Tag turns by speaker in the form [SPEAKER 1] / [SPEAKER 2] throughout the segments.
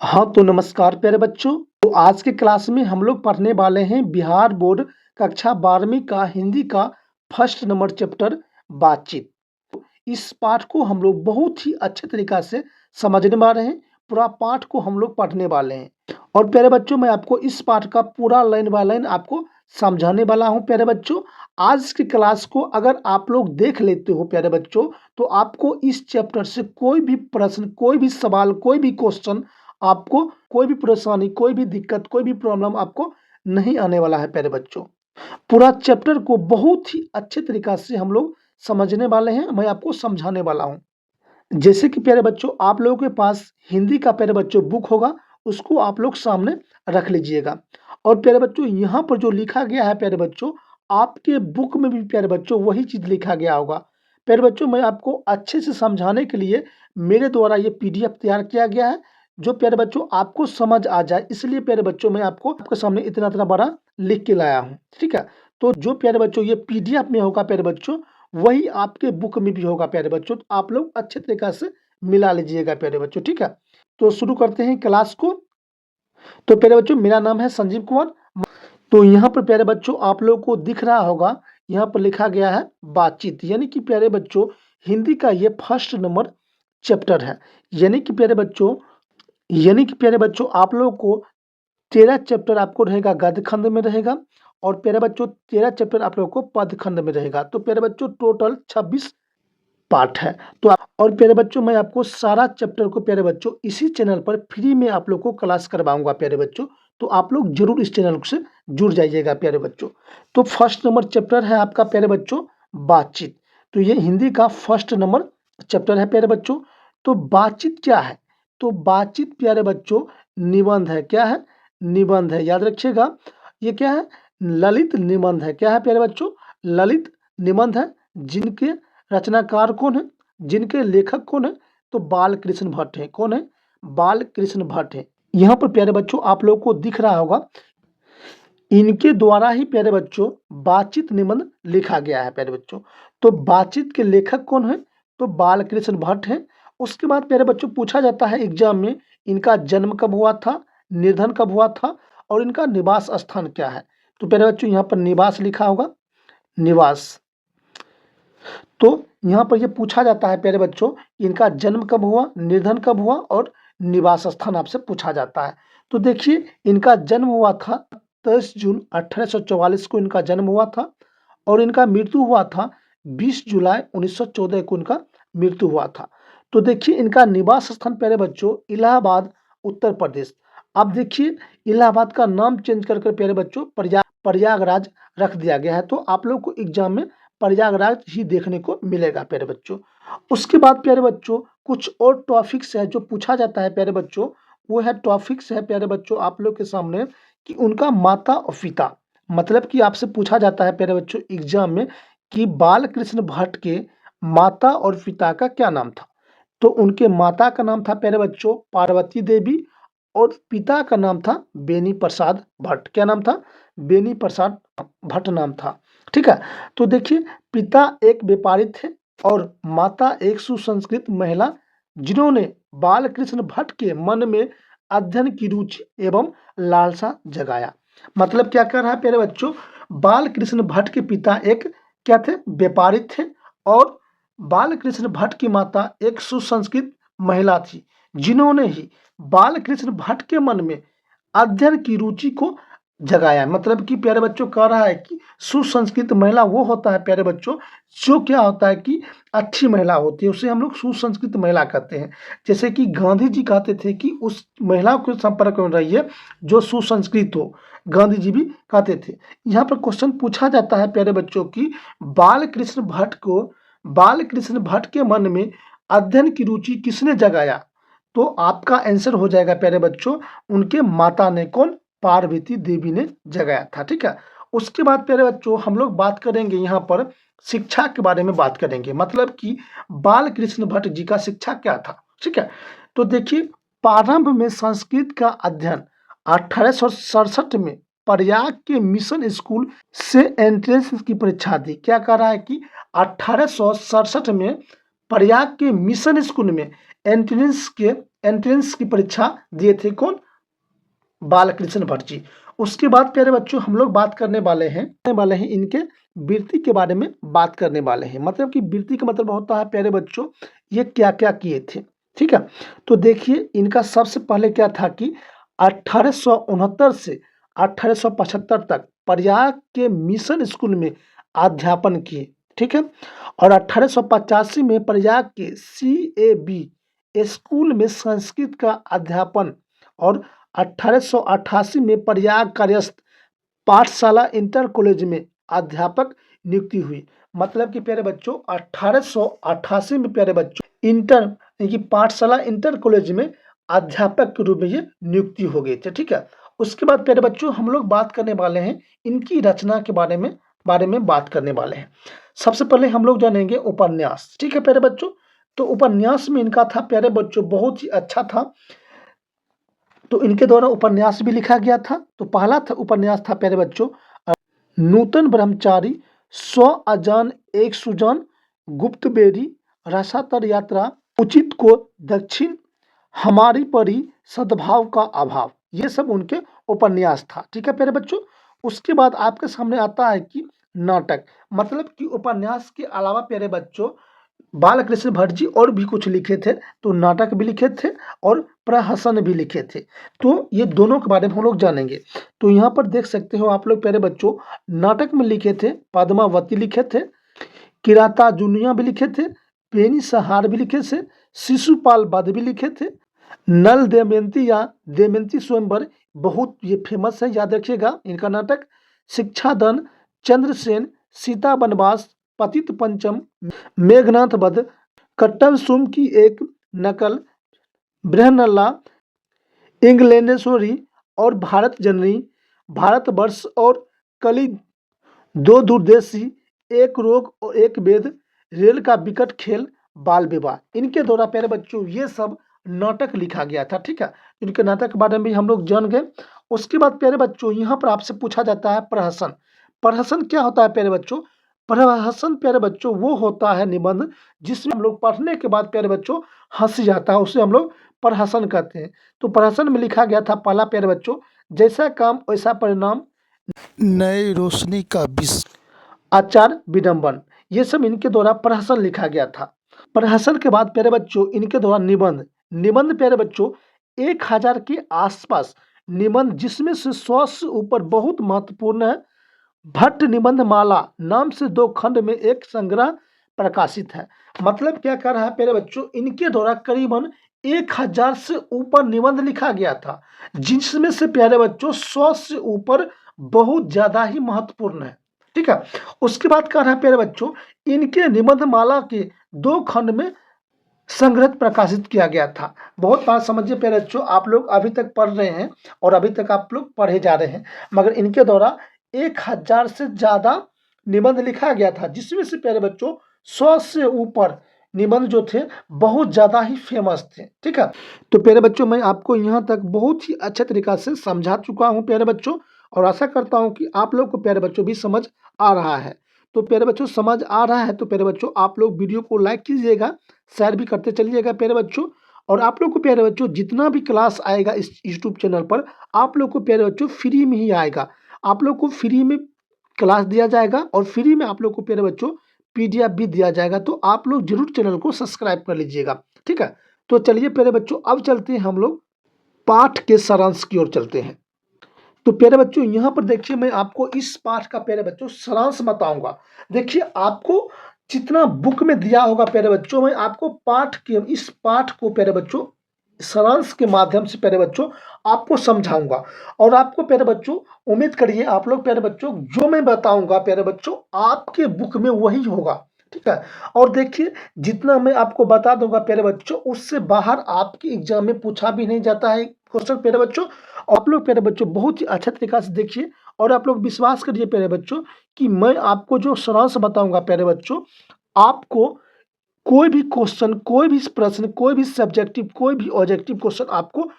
[SPEAKER 1] हाँ, तो नमस्कार प्यारे बच्चों। तो आज के क्लास में हम लोग पढ़ने वाले हैं बिहार बोर्ड कक्षा 12वीं का हिंदी का फर्स्ट नंबर चैप्टर बातचीत। इस पाठ को हम लोग बहुत ही अच्छे तरीका से समझने वाले हैं। पूरा पाठ को हम लोग पढ़ने वाले हैं और प्यारे बच्चों मैं आपको इस पाठ का पूरा लाइन बाय लाइन आपको समझाने वाला हूं। प्यारे बच्चों आज की क्लास को अगर आप लोग देख लेते हो प्यारे बच्चों, तो आपको इस चैप्टर से कोई भी प्रश्न, कोई भी सवाल, कोई भी क्वेश्चन, आपको कोई भी परेशानी, कोई भी दिक्कत, कोई भी प्रॉब्लम आपको नहीं आने वाला है। प्यारे बच्चों पूरा चैप्टर को बहुत ही अच्छे तरीका से हम लोग समझने वाले हैं, मैं आपको समझाने वाला हूं। जैसे कि प्यारे बच्चों आप लोगों के पास हिंदी का प्यारे बच्चों बुक होगा, उसको आप लोग सामने रख लीजिएगा। और प्यारे बच्चों यहाँ पर जो लिखा गया है प्यारे बच्चों, आपके बुक में भी प्यारे बच्चों वही चीज लिखा गया होगा। प्यारे बच्चों मैं आपको अच्छे से समझाने के लिए मेरे द्वारा ये पीडीएफ तैयार किया गया है, जो प्यारे बच्चों आपको समझ आ जाए, इसलिए प्यारे बच्चों मैं आपके सामने इतना इतना बड़ा लिख के लाया हूँ। ठीक है, तो जो प्यारे बच्चों ये पीडीएफ में होगा प्यारे बच्चों, वही आपके बुक में भी होगा प्यारे बच्चों। तो आप लोग अच्छे तरीका से मिला लीजिएगा प्यारे बच्चों। ठीक है, तो शुरू करते हैं क्लास को। तो प्यारे बच्चों मेरा नाम है संजीव कुमार। तो यहाँ पर प्यारे बच्चों आप लोगों को दिख रहा होगा, यहाँ पर लिखा गया है बातचीत, यानी कि प्यारे बच्चों हिंदी का ये फर्स्ट नंबर चैप्टर है। यानी कि प्यारे बच्चों आप लोगों को 13 चैप्टर आपको रहेगा गद्य खंड में रहेगा, और प्यारे बच्चों 13 चैप्टर आप लोगों को पद खंड में रहेगा। तो प्यारे बच्चों टोटल 26 पार्ट है। तो आप और प्यारे बच्चों मैं आपको सारा चैप्टर को प्यारे बच्चों इसी चैनल पर फ्री में आप लोग को क्लास करवाऊंगा प्यारे बच्चों। तो आप लोग जरूर इस चैनल से जुड़ जाइएगा प्यारे बच्चों। तो फर्स्ट नंबर चैप्टर है आपका प्यारे बच्चों बातचीत। तो ये हिंदी का फर्स्ट नंबर चैप्टर है प्यारे बच्चों। तो बातचीत क्या है? तो बातचीत प्यारे बच्चों निबंध है। क्या है? निबंध है, याद रखिएगा। ये क्या है? ललित निबंध है। क्या है प्यारे बच्चों? ललित निबंध है। जिनके रचनाकार कौन है, जिनके लेखक कौन है? तो बाल कृष्ण भट्ट है। कौन है? बाल कृष्ण भट्ट है। यहाँ पर प्यारे बच्चों आप लोगों को दिख रहा होगा, इनके द्वारा ही प्यारे बच्चों बातचीत निबंध लिखा गया है प्यारे बच्चों। तो बातचीत के लेखक कौन है? तो बाल कृष्ण भट्ट है। उसके बाद प्यारे बच्चों पूछा जाता है एग्जाम में, इनका जन्म कब हुआ था, निधन कब हुआ था, और इनका निवास स्थान क्या है? तो प्यारे बच्चों यहाँ पर निवास लिखा होगा, निवास। तो यहाँ पर ये पूछा जाता है प्यारे बच्चों, इनका जन्म कब हुआ, निधन कब हुआ, और निवास स्थान आपसे पूछा जाता है। तो देखिए इनका जन्म हुआ था 23 जून 1844 को इनका जन्म हुआ था, और इनका मृत्यु हुआ था 20 जुलाई 1914 को इनका मृत्यु हुआ था। तो देखिए इनका निवास स्थान प्यारे बच्चों इलाहाबाद, उत्तर प्रदेश। अब देखिए इलाहाबाद का नाम चेंज कर प्यारे बच्चों प्रयागराज रख दिया गया है। तो आप लोग को एग्जाम में प्रयागराज ही देखने को मिलेगा प्यारे बच्चों। उसके बाद प्यारे बच्चों कुछ और टॉपिक्स है जो पूछा जाता है प्यारे बच्चों। वो है टॉपिक्स है प्यारे बच्चों आप लोग के सामने कि उनका माता और पिता, मतलब कि आपसे पूछा जाता है प्यारे बच्चों एग्जाम में कि बाल कृष्ण भट्ट के माता और पिता का क्या नाम था? तो उनके माता का नाम था प्यारे बच्चों पार्वती देवी, और पिता का नाम था बेनी प्रसाद भट्ट। क्या नाम था? बेनी प्रसाद भट्ट नाम था। ठीक है, तो देखिए पिता एक व्यापारी थे और माता एक सुसंस्कृत महिला, जिन्होंने बाल कृष्ण भट्ट के मन में अध्ययन की रुचि एवं लालसा जगाया। मतलब क्या कर रहा है प्यारे बच्चों, बाल कृष्ण भट्ट के पिता एक क्या थे? व्यापारी थे, और बाल कृष्ण भट्ट की माता एक सुसंस्कृत महिला थी, जिन्होंने ही बाल कृष्ण भट्ट के मन में अध्ययन की रुचि को जगाया। मतलब कि प्यारे बच्चों कह रहा है कि सुसंस्कृत महिला वो होता है प्यारे बच्चों, जो क्या होता है कि अच्छी महिला होती है, उसे हम लोग सुसंस्कृत महिला कहते हैं। जैसे कि गांधी जी कहते थे कि उस महिला के संपर्क में रहिए जो सुसंस्कृत हो, गांधी जी भी कहते थे। यहाँ पर क्वेश्चन पूछा जाता है प्यारे बच्चों की बाल कृष्ण भट्ट के मन में अध्ययन की रुचि किसने जगाया? तो आपका आंसर हो जाएगा प्यारे बच्चों, उनके माता ने। कौन? पार्वती देवी ने जगाया था। ठीक है, उसके बाद प्यारे बच्चों हम लोग बात करेंगे यहाँ पर शिक्षा के बारे में बात करेंगे, मतलब कि बाल कृष्ण भट्ट जी का शिक्षा क्या था। ठीक है, तो देखिए प्रारंभ में संस्कृत का अध्ययन 1867 में प्रयाग के मिशन स्कूल से एंट्रेंस की परीक्षा दी। क्या कह रहा है कि 1867 में प्रयाग के मिशन स्कूल में एंट्रेंस के एंट्रेंस की परीक्षा दिए थे। कौन? बालकृष्ण भट्ट जी। उसके बाद प्यारे बच्चों हम लोग बात करने वाले हैं इनके वृत्ति के बारे में बात करने वाले हैं। मतलब कि वृत्ति का मतलब होता है प्यारे बच्चों ये क्या क्या किए थे। ठीक है, तो देखिए इनका सबसे पहले क्या था कि 1869 से 1875 तक प्रयाग के मिशन स्कूल में अध्यापन किए। ठीक है, और 1885 में प्रयाग के CAB स्कूल में संस्कृत का अध्यापन, और 1888 में प्रयाग कार्यस्थ पाठशाला इंटर कॉलेज में अध्यापक नियुक्ति हुई। मतलब कि प्यारे बच्चों 1888 में प्यारे बच्चों इंटर यानी कि पाठशाला इंटर कॉलेज में अध्यापक के रूप में ये नियुक्ति हो गए थे। ठीक है, उसके बाद प्यारे बच्चों हम लोग बात करने वाले हैं इनकी रचना के बारे में बात करने वाले हैं। सबसे पहले हम लोग जानेंगे उपन्यास। ठीक है प्यारे बच्चों, तो उपन्यास में इनका था प्यारे बच्चों बहुत ही अच्छा था। तो इनके द्वारा उपन्यास भी लिखा गया था। तो पहला उपन्यास था प्यारे बच्चों नूतन ब्रह्मचारी, स्व अजान एक सुजान, गुप्त बेरी, रसातर यात्रा, उचित को दक्षिण, हमारी परी, सद्भाव का अभाव। ये सब उनके उपन्यास था। ठीक है प्यारे बच्चों, उसके बाद आपके सामने आता है कि नाटक। मतलब कि उपन्यास के अलावा प्यारे बच्चों बालकृष्ण भट्ट जी और भी कुछ लिखे थे। तो नाटक भी लिखे थे और प्रहसन भी लिखे थे। तो ये दोनों के बारे में हम लोग जानेंगे। तो यहाँ पर देख सकते हो आप लोग प्यारे बच्चों नाटक में लिखे थे पद्मावती लिखे थे, किराता जुनिया भी लिखे थे, पेनी सहार भी लिखे थे, शिशुपाल वध भी लिखे थे, नल दमयंती या दमयंती स्वयंवर बहुत ये फेमस है, याद रखिएगा इनका नाटक, शिक्षादान, चंद्रसेन, सीता वनवास, पतित पंचम, मेघनाथ वध, कट्टम सुम की एक नकल, बृहन्नला, इंग्लैंडेश्वरी और भारत जननी, भारतवर्ष और कली, दो दूरदेशी, एक रोग और एक वेद, रेल का विकट खेल, बाल विवाह। इनके द्वारा प्यारे बच्चों ये सब नाटक लिखा गया था। ठीक है, इनके नाटक के बारे में भी हम लोग जान गए। उसके बाद प्यारे बच्चों यहाँ पर आपसे पूछा जाता है प्रहसन। प्रहसन क्या होता है प्यारे बच्चों? प्रहसन प्यारे बच्चों वो होता है निबंध जिसमें हम लोग पढ़ने के बाद प्यारे बच्चों हंसी जाता है, उसे हम लोग प्रहसन कहते हैं। तो प्रहसन में लिखा गया था पहला प्यारे बच्चों जैसा काम वैसा परिणाम, नई रोशनी का विष, आचार विडंबन। ये सब इनके द्वारा प्रहसन लिखा गया था। प्रहसन के बाद प्यारे बच्चों इनके द्वारा निबंध प्यारे बच्चों 1000 के आसपास निबंध जिसमें से 100 से ऊपर बहुत महत्वपूर्ण है। भट्ट निबंध माला नाम से 2 खंड में एक संग्रह प्रकाशित है। मतलब क्या कर रहा है प्यारे बच्चों इनके द्वारा करीबन 1000 से ऊपर निबंध लिखा गया था, जिसमें से प्यारे बच्चों 100 से ऊपर बहुत ज्यादा ही महत्वपूर्ण है। ठीक है, उसके बाद कह रहा है प्यारे बच्चों इनके निबंध माला के 2 खंड में संग्रह प्रकाशित किया गया था। बहुत बात समझिए प्यारे बच्चों, आप लोग अभी तक पढ़ रहे हैं और अभी तक आप लोग पढ़े जा रहे हैं, मगर इनके द्वारा 1000 से ज्यादा निबंध लिखा गया था, जिसमें से प्यारे बच्चों 100 से ऊपर निबंध जो थे बहुत ज्यादा ही फेमस थे। ठीक है, तो प्यारे बच्चों मैं आपको यहाँ तक बहुत ही अच्छे तरीका से समझा चुका हूँ प्यारे बच्चों, और आशा करता हूँ कि आप लोग को प्यारे बच्चों भी समझ आ रहा है। तो प्यारे बच्चों समझ आ रहा है तो प्यारे बच्चों आप लोग वीडियो को लाइक कीजिएगा, शेयर भी करते चलिएगा प्यारे बच्चों। और आप लोग को प्यारे बच्चों जितना भी क्लास आएगा इस यूट्यूब चैनल पर आप लोग को प्यारे बच्चों फ्री में ही आएगा। आप लोग को फ्री में क्लास दिया जाएगा और फ्री में आप लोग को प्यारे बच्चों PDF भी दिया जाएगा। तो आप लोग जरूर चैनल को सब्सक्राइब कर लीजिएगा। ठीक है, तो चलिए प्यारे बच्चों अब चलते हैं हम लोग पाठ के सारांश की ओर चलते हैं। तो प्यारे बच्चों यहाँ पर देखिए मैं आपको इस पाठ का प्यारे बच्चों सारांश बताऊंगा। देखिए आपको जितना बुक में दिया होगा प्यारे बच्चों मैं आपको इस पाठ को प्यारे बच्चों सारांश के माध्यम से प्यारे बच्चों आपको समझाऊंगा। और आपको प्यारे बच्चों उम्मीद करिए आप लोग प्यारे बच्चों जो मैं बताऊंगा प्यारे बच्चों आपके बुक में वही होगा। ठीक है, और देखिए जितना मैं आपको बता दूंगा प्यारे बच्चों उससे बाहर आपके एग्जाम में पूछा भी नहीं जाता है क्वेश्चन प्यारे बच्चों। आप लोग प्यारे बच्चों बहुत ही अच्छा तरीका से देखिए और आप लोग विश्वास करिए प्यारे बच्चों कि मैं आपको जो सारांश बताऊंगा प्यारे बच्चों आपको कोई भी क्वेश्चन, कोई भी प्रश्न, कोई भी सब्जेक्टिव, कोई भी ऑब्जेक्टिव क्वेश्चन आपको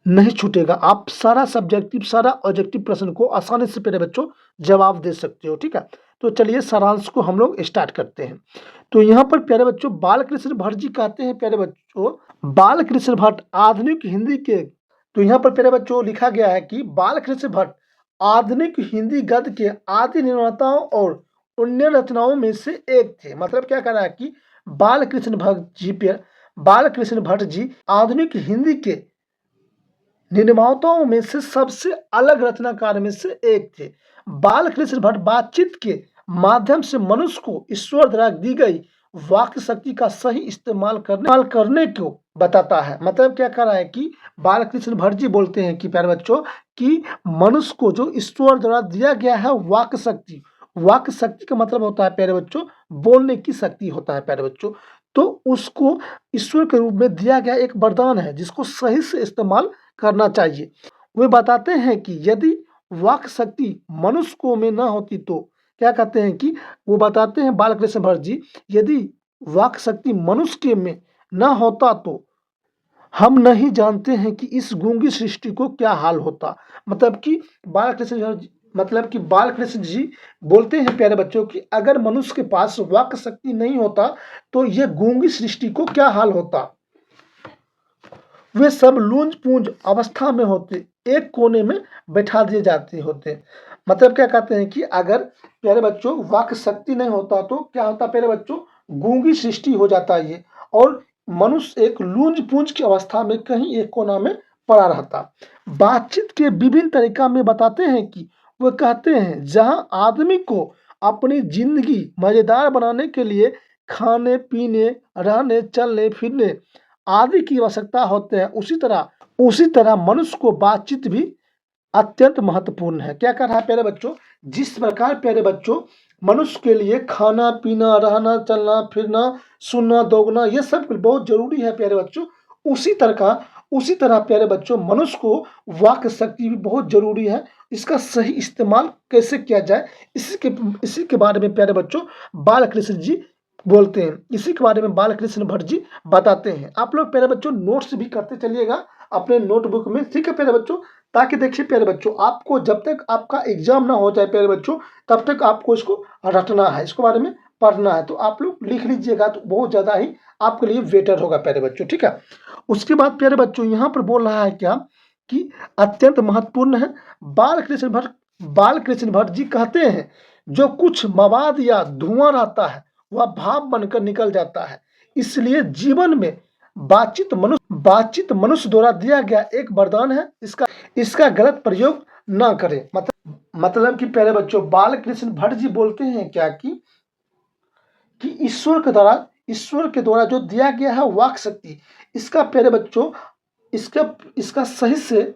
[SPEAKER 1] नहीं छूटेगा। आप सारा सब्जेक्टिव, सारा ऑब्जेक्टिव प्रश्न को आसानी से प्यारे बच्चों जवाब दे सकते हो। ठीक है, तो चलिए सारांश को हम लोग स्टार्ट करते हैं। तो यहाँ पर प्यारे बच्चों बालकृष्ण भट्ट जी कहते हैं प्यारे बच्चों बाल कृष्ण भट्ट आधुनिक हिंदी के, तो यहाँ पर प्यारे बच्चों लिखा गया है कि बाल कृष्ण भट्ट आधुनिक हिंदी गद्य के आदि निर्माताओं और अन्य रचनाओं में से एक थे। मतलब क्या कह रहा है कि बाल कृष्ण भट्ट जी आधुनिक हिंदी के निर्माताओं में से सबसे अलग रचनाकार में से एक थे। बाल कृष्ण भट्ट बातचीत के माध्यम से मनुष्य को ईश्वर द्वारा दी गई वाक शक्ति का सही इस्तेमाल करने को बताता है। मतलब क्या कह रहा है कि बाल कृष्ण भट्ट जी बोलते हैं कि प्यारे बच्चों कि मनुष्य को जो ईश्वर द्वारा दिया गया है वाक शक्ति का मतलब होता है प्यारे बच्चों बोलने की शक्ति होता है प्यारे बच्चों। तो उसको ईश्वर के रूप में दिया गया एक वरदान है जिसको सही से इस्तेमाल करना चाहिए। वे बताते हैं कि यदि वाक शक्ति मनुष्य को में ना होती तो क्या कहते हैं कि वो बताते हैं बालकृष्ण भट्ट जी यदि वाक शक्ति मनुष्य के में ना होता तो हम नहीं जानते हैं कि इस गूंगी सृष्टि को क्या हाल होता। मतलब कि बालकृष्ण जी बोलते हैं प्यारे बच्चों कि अगर मनुष्य के पास वाक शक्ति नहीं होता तो यह गूंगी सृष्टि को क्या हाल होता। वे सब लूंज पूंज अवस्था में होते, एक कोने में बैठा दिए जाते होते। मतलब क्या कहते हैं कि अगर प्यारे बच्चों वाक शक्ति नहीं होता तो क्या होता प्यारे बच्चों गूंगी सृष्टि हो जाता ये, और मनुष्य एक लूंज पूंज की अवस्था में कहीं एक कोना में पड़ा रहता। बातचीत के विभिन्न तरीका में बताते हैं कि वो कहते हैं जहां आदमी को अपनी जिंदगी मजेदार बनाने के लिए खाने पीने रहने चलने फिरने आदि की आवश्यकता होते हैं उसी तरह मनुष्य को बातचीत भी अत्यंत महत्वपूर्ण है। क्या कर रहा है प्यारे बच्चों जिस प्रकार प्यारे बच्चों मनुष्य के लिए खाना पीना रहना चलना फिरना सुनना दोगना ये सब बहुत जरूरी है प्यारे बच्चों, उसी तरह प्यारे बच्चों मनुष्य को वाक शक्ति भी बहुत जरूरी है। इसका सही इस्तेमाल कैसे किया जाए इसी के बारे में प्यारे बच्चों बालकृष्ण जी बोलते हैं, इसी के बारे में बालकृष्ण भट्ट जी बताते हैं। आप लोग प्यारे बच्चों नोट्स भी करते चलिएगा अपने नोटबुक में, ठीक है प्यारे बच्चों, ताकि देखिए प्यारे बच्चों आपको जब तक आपका एग्जाम ना हो जाए प्यारे बच्चों तब तक आपको इसको रटना है, इसके बारे में पढ़ना है। तो आप लोग लिख लीजिएगा तो बहुत ज़्यादा ही आपके लिए बेटर होगा प्यारे बच्चों, ठीक है। उसके बाद प्यारे बच्चों यहाँ पर बोल रहा है क्या कि अत्यंत महत्वपूर्ण है। बाल कृष्ण भट्ट जी कहते हैं जो कुछ मवाद या धुआं रहता है वह भाप बनकर निकल जाता है, इसलिए जीवन में बातचीत मनुष्य द्वारा दिया गया एक वरदान है, इसका गलत प्रयोग ना करें। मतलब कि प्यारे बच्चों बाल कृष्ण भट्ट जी बोलते हैं क्या कि ईश्वर के द्वारा जो दिया गया है वाक शक्ति इसका प्यारे बच्चों इसका सही से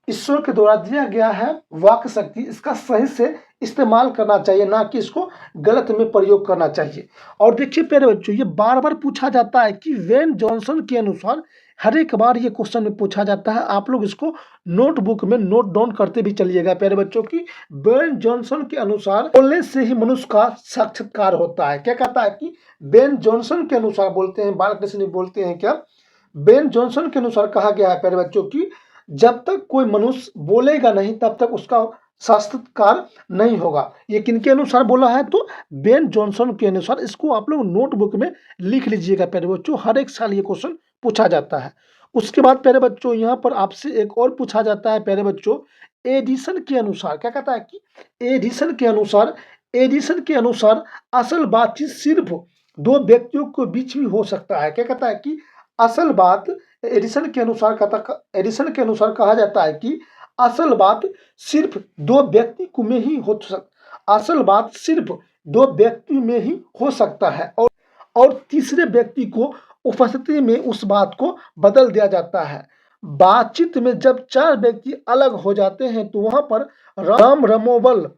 [SPEAKER 1] ईश्वर के द्वारा दिया गया है वाक शक्ति इसका सही से इस्तेमाल करना चाहिए, ना कि इसको गलत में प्रयोग करना चाहिए। और देखिए प्यारे बच्चों ये बार बार पूछा जाता है कि वेन जॉनसन के अनुसार, हर एक बार ये क्वेश्चन में पूछा जाता है, आप लोग इसको नोटबुक में नोट डाउन करते भी चलिएगा प्यारे बच्चों की वेन जॉनसन के अनुसार बोलने से ही मनुष्य का साक्षात्कार होता है। क्या कहता है कि बेन जॉनसन के अनुसार बोलते हैं बालकृष्ण बोलते हैं क्या बेन जॉनसन के अनुसार कहा गया है प्यारे बच्चों की जब तक कोई मनुष्य बोलेगा नहीं तब तक उसका साक्षात्कार नहीं होगा। ये किनके अनुसार बोला है तो बेन जॉनसन के अनुसार। इसको आप लोग नोटबुक में लिख लीजिएगा प्यारे बच्चों, हर एक साल ये क्वेश्चन पूछा जाता है। उसके बाद प्यारे बच्चों यहाँ पर आपसे एक और पूछा जाता है प्यारे बच्चों एडिसन के अनुसार। क्या कहता है कि एडिसन के अनुसार असल बातचीत सिर्फ दो व्यक्तियों के बीच में हो सकता है। क्या कहता है कि असल बात एडिसन के अनुसार कहा जाता है कि असल बात सिर्फ दो व्यक्ति में ही हो सकता है और तीसरे व्यक्ति को उपस्थिति में उस बात को बदल दिया जाता है। बातचीत में जब चार व्यक्ति अलग हो जाते हैं तो वहां पर राम रमोबल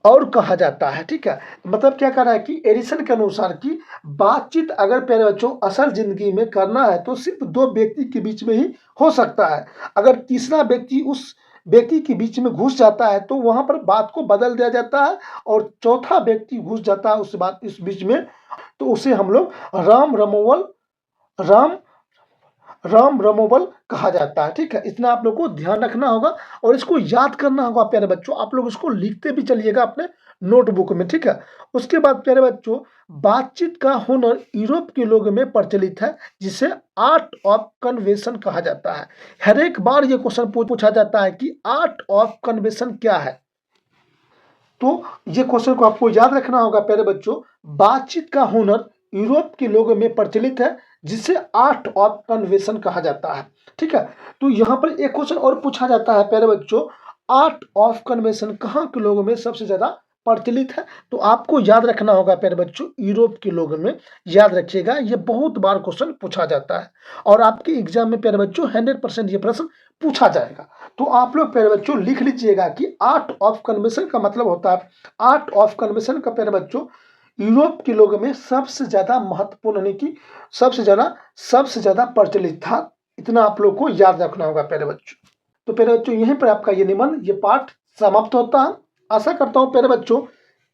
[SPEAKER 1] और कहा जाता है, ठीक है। मतलब क्या कह रहा है कि एडिसन के अनुसार की बातचीत अगर प्यारे बच्चों असल जिंदगी में करना है तो सिर्फ दो व्यक्ति के बीच में ही हो सकता है। अगर तीसरा व्यक्ति उस व्यक्ति के बीच में घुस जाता है तो वहां पर बात को बदल दिया जाता है और चौथा व्यक्ति घुस जाता है इस बीच में तो उसे हम लोग राम राम रमोबल कहा जाता है। ठीक है, इतना आप लोग को ध्यान रखना होगा और इसको याद करना होगा प्यारे बच्चों। आप लोग इसको लिखते भी चलिएगा अपने नोटबुक में। ठीक है, उसके बाद प्यारे बच्चों, बातचीत का हुनर यूरोप के लोगों में प्रचलित है, जिसे आर्ट ऑफ कन्वेंशन कहा जाता है। हर एक बार ये क्वेश्चन पूछा जाता है कि आर्ट ऑफ कन्वेंशन क्या है। तो ये क्वेश्चन को आपको याद रखना होगा प्यारे बच्चों। बातचीत का हुनर यूरोप के लोगों में प्रचलित है, जिसे आर्ट ऑफ कन्वेंशन कहा जाता है। ठीक है, तो यहाँ पर एक क्वेश्चन और पूछा जाता है प्यारे बच्चों, आर्ट ऑफ कन्वेंशन कहाँ के लोगों में सबसे ज्यादा प्रचलित है। तो आपको याद रखना होगा प्यारे बच्चों, यूरोप के लोगों में। याद रखिएगा, ये बहुत बार क्वेश्चन पूछा जाता है और आपके एग्जाम में प्यारे बच्चों 100% ये प्रश्न पूछा जाएगा। तो आप लोग प्यारे बच्चों लिख लीजिएगा कि आर्ट ऑफ कन्वेंशन का मतलब होता है, आर्ट ऑफ कन्वेंशन का प्यारे बच्चों यूरोप के लोगों में सबसे ज्यादा महत्वपूर्ण, यानी कि सबसे ज्यादा प्रचलित था। इतना आप लोग को याद रखना होगा प्यारे बच्चों। तो प्यारे बच्चों यहीं पर आपका ये निबंध, ये पाठ समाप्त होता है। आशा करता हूँ प्यारे बच्चों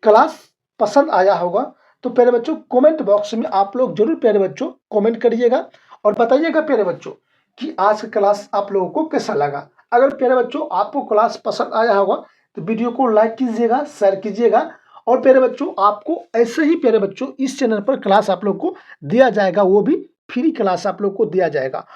[SPEAKER 1] क्लास पसंद आया होगा। तो प्यारे बच्चों कमेंट बॉक्स में आप लोग जरूर प्यारे बच्चों कमेंट करिएगा और बताइएगा प्यारे बच्चों कि आज का क्लास आप लोगों को कैसा लगा। अगर प्यारे बच्चों आपको क्लास पसंद आया होगा तो वीडियो को लाइक कीजिएगा, शेयर कीजिएगा। और प्यारे बच्चों आपको ऐसे ही प्यारे बच्चों इस चैनल पर क्लास आप लोग को दिया जाएगा, वो भी फ्री क्लास आप लोग को दिया जाएगा।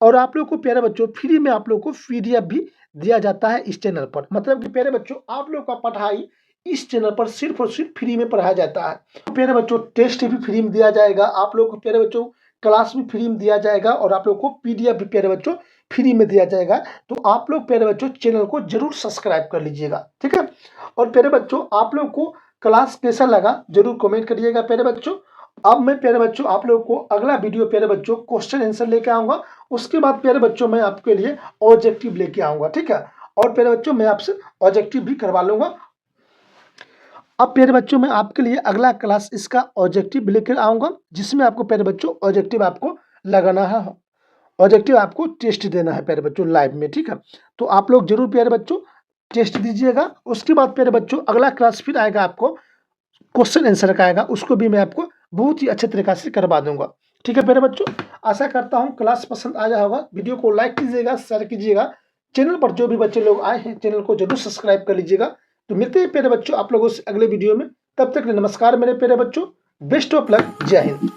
[SPEAKER 1] और आप लोग को प्यारे बच्चों फ्री में आप लोग को पीडीएफ भी दिया जाता है इस चैनल पर। मतलब कि प्यारे बच्चों आप लोग का पढ़ाई इस चैनल पर सिर्फ और सिर्फ फ्री में पढ़ाया जाता है। तो प्यारे बच्चों टेस्ट भी फ्री में दिया जाएगा, आप लोग को प्यारे बच्चों क्लास भी फ्री में दिया जाएगा और आप लोग को पीडीएफ भी प्यारे बच्चों फ्री में दिया जाएगा। तो आप लोग प्यारे बच्चों चैनल को जरूर सब्सक्राइब कर लीजिएगा। ठीक है, और प्यारे बच्चों आप लोग को क्लास कैसा लगा जरूर कमेंट करिएगा प्यारे बच्चों। अब मैं प्यारे बच्चों आप लोगों को अगला वीडियो प्यारे बच्चों क्वेश्चन आंसर लेके आऊंगा। उसके बाद प्यारे बच्चों मैं आपके लिए ऑब्जेक्टिव लेके आऊंगा। ठीक है, और प्यारे बच्चों मैं आपसे ऑब्जेक्टिव भी करवा लूंगा। अब प्यारे बच्चों मैं आपके लिए अगला क्लास इसका ऑब्जेक्टिव लेकर आऊंगा, जिसमें आपको प्यारे बच्चों ऑब्जेक्टिव आपको लगाना है, ऑब्जेक्टिव आपको टेस्ट देना है प्यारे बच्चों लाइव में। ठीक है, तो आप लोग जरूर प्यारे बच्चों टेस्ट दीजिएगा। उसके बाद प्यारे बच्चों अगला क्लास फिर आएगा, आपको क्वेश्चन आंसर का आएगा, उसको भी मैं आपको बहुत ही अच्छे तरीके से करवा दूंगा। ठीक है प्यारे बच्चों, आशा करता हूँ क्लास पसंद आया होगा। वीडियो को लाइक कीजिएगा, शेयर कीजिएगा। चैनल पर जो भी बच्चे लोग आए हैं चैनल को जरूर सब्सक्राइब कर लीजिएगा। तो मिलते हैं प्यारे बच्चों आप लोगों से अगले वीडियो में। तब तक नमस्कार मेरे प्यारे बच्चों, बेस्ट ऑफ लक, जय हिंद।